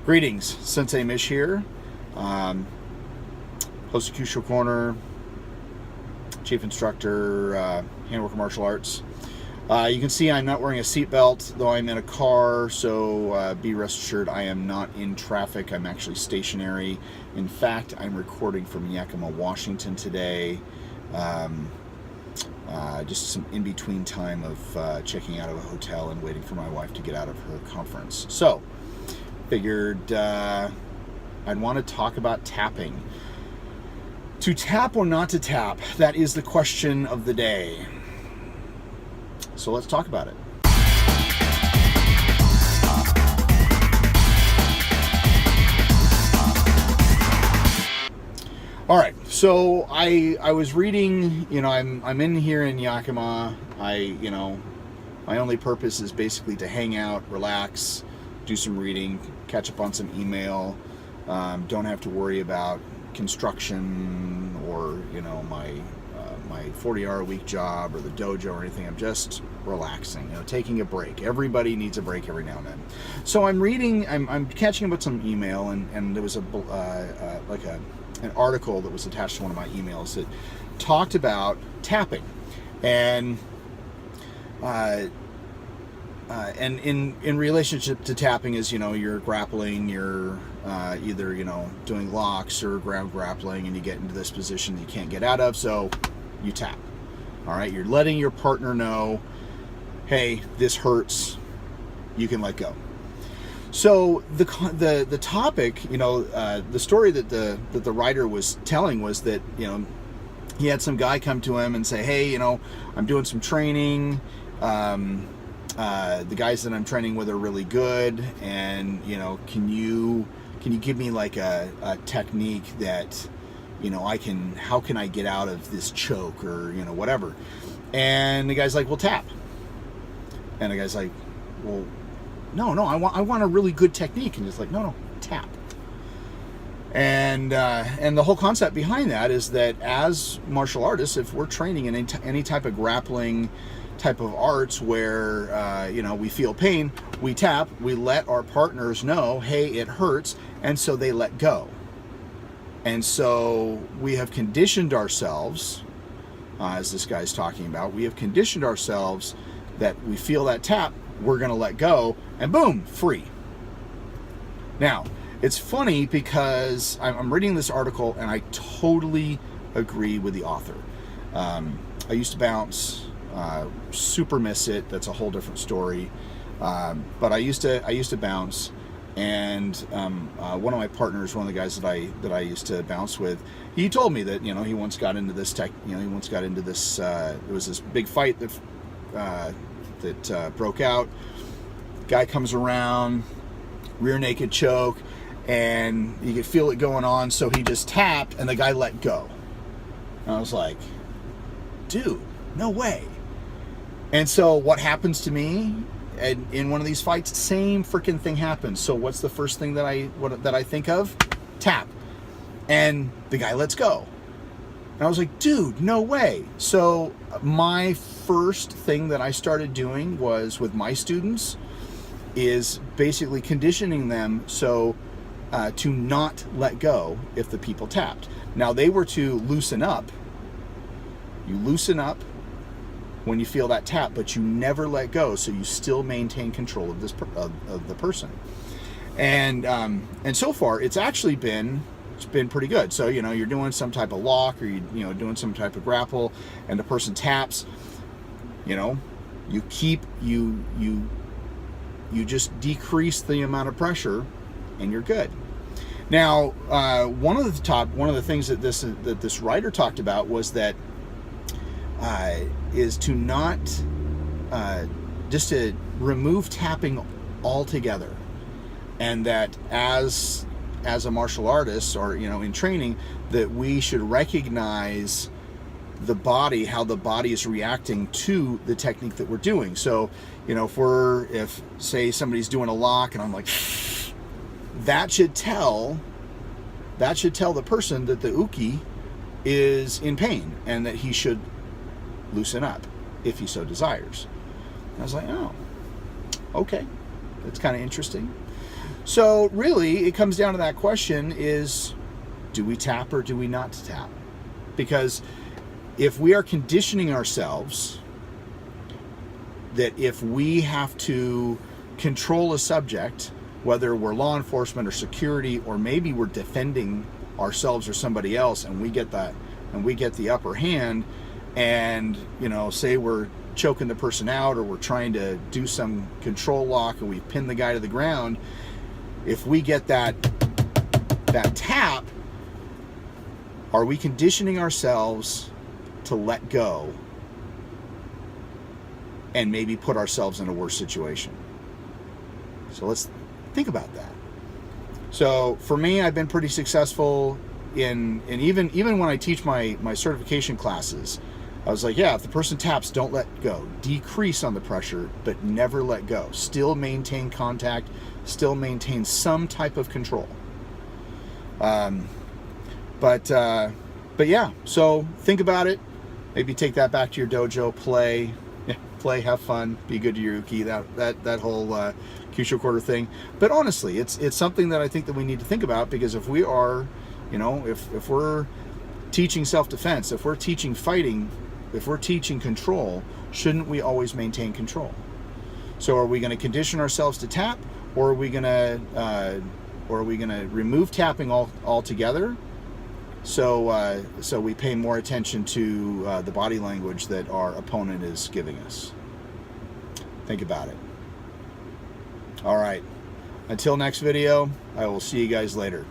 Greetings, Sensei Mish here, host of Crucial Corner, chief instructor, handworker martial arts. You can see I'm not wearing a seatbelt, though I'm in a car, so be rest assured I am not in traffic. I'm actually stationary. In fact, I'm recording from Yakima, Washington today. Just some in-between time of checking out of a hotel and waiting for my wife to get out of her conference. So, figured I'd want to talk about tapping. To tap or not to tap, that is the question of the day. So let's talk about it. All right, so I was reading, I'm in here in Yakima. My only purpose is basically to hang out, relax, do some reading, catch up on some email. Don't have to worry about construction or my 40-hour-a-week job or the dojo or anything. I'm just relaxing, taking a break. Everybody needs a break every now and then. So I'm reading, I'm catching up with some email, and there was an article that was attached to one of my emails that talked about tapping, and in relationship to tapping is, you're grappling, you're either, doing locks or ground grappling, and you get into this position that you can't get out of, so you tap. All right, you're letting your partner know, hey, this hurts, you can let go. So the topic, the story that the writer was telling was that, he had some guy come to him and say, hey, I'm doing some training. The guys that I'm training with are really good, and can you give me like a technique that how can I get out of this choke or whatever. And the guy's like, well, tap. And the guy's like, well, no, I want a really good technique. And he's like, no, tap. And the whole concept behind that is that as martial artists, if we're training in any type of grappling type of arts where we feel pain, we tap, we let our partners know, hey, it hurts, and so they let go. And so we have conditioned ourselves, as this guy's talking about, we have conditioned ourselves that we feel that tap, we're going to let go, and boom, free. Now, it's funny because I'm reading this article and I totally agree with the author. I used to bounce, super miss it. That's a whole different story. But I used to bounce, and one of my partners, one of the guys that I used to bounce with, he told me that he once got into this there was this big fight that broke out. Guy comes around, rear naked choke, and you could feel it going on, so he just tapped and the guy let go. And I was like, dude, no way. And so what happens to me in one of these fights? Same freaking thing happens. So what's the first thing that I think of? Tap. And the guy lets go. And I was like, dude, no way. So my first thing that I started doing was with my students is basically conditioning them so to not let go if the people tapped. Now they were to loosen up. You loosen up when you feel that tap, but you never let go, so you still maintain control of of the person. And so far, it's been pretty good. So you're doing some type of lock, or you doing some type of grapple, and the person taps. You just decrease the amount of pressure, and you're good. Now, one of the things that this writer talked about was that is to not just to remove tapping altogether, and that as a martial artist, or in training, that we should recognize the body, how the body is reacting to the technique that we're doing. So if say somebody's doing a lock and I'm like, that should tell the person that the uke is in pain and that he should loosen up if he so desires. And I was like, oh, okay, that's kind of interesting. So really, it comes down to that question is, do we tap or do we not tap? Because if we are conditioning ourselves that if we have to control a subject, whether we're law enforcement or security, or maybe we're defending ourselves or somebody else, and we get the upper hand, and say we're choking the person out, or we're trying to do some control lock and we pin the guy to the ground, if we get that tap, are we conditioning ourselves to let go and maybe put ourselves in a worse situation? So let's think about that. So for me, I've been pretty successful in even when I teach my certification classes, I was like, yeah, if the person taps, don't let go. Decrease on the pressure, but never let go. Still maintain contact, still maintain some type of control. But yeah, so think about it. Maybe take that back to your dojo, play, have fun, be good to your uki, that whole Kyushu quarter thing. But honestly, it's something that I think that we need to think about, because if we are, if we're teaching self-defense, if we're teaching fighting, if we're teaching control, shouldn't we always maintain control? So are we going to condition ourselves to tap, or are we going to remove tapping altogether? So we pay more attention to the body language that our opponent is giving us. Think about it. All right. Until next video, I will see you guys later.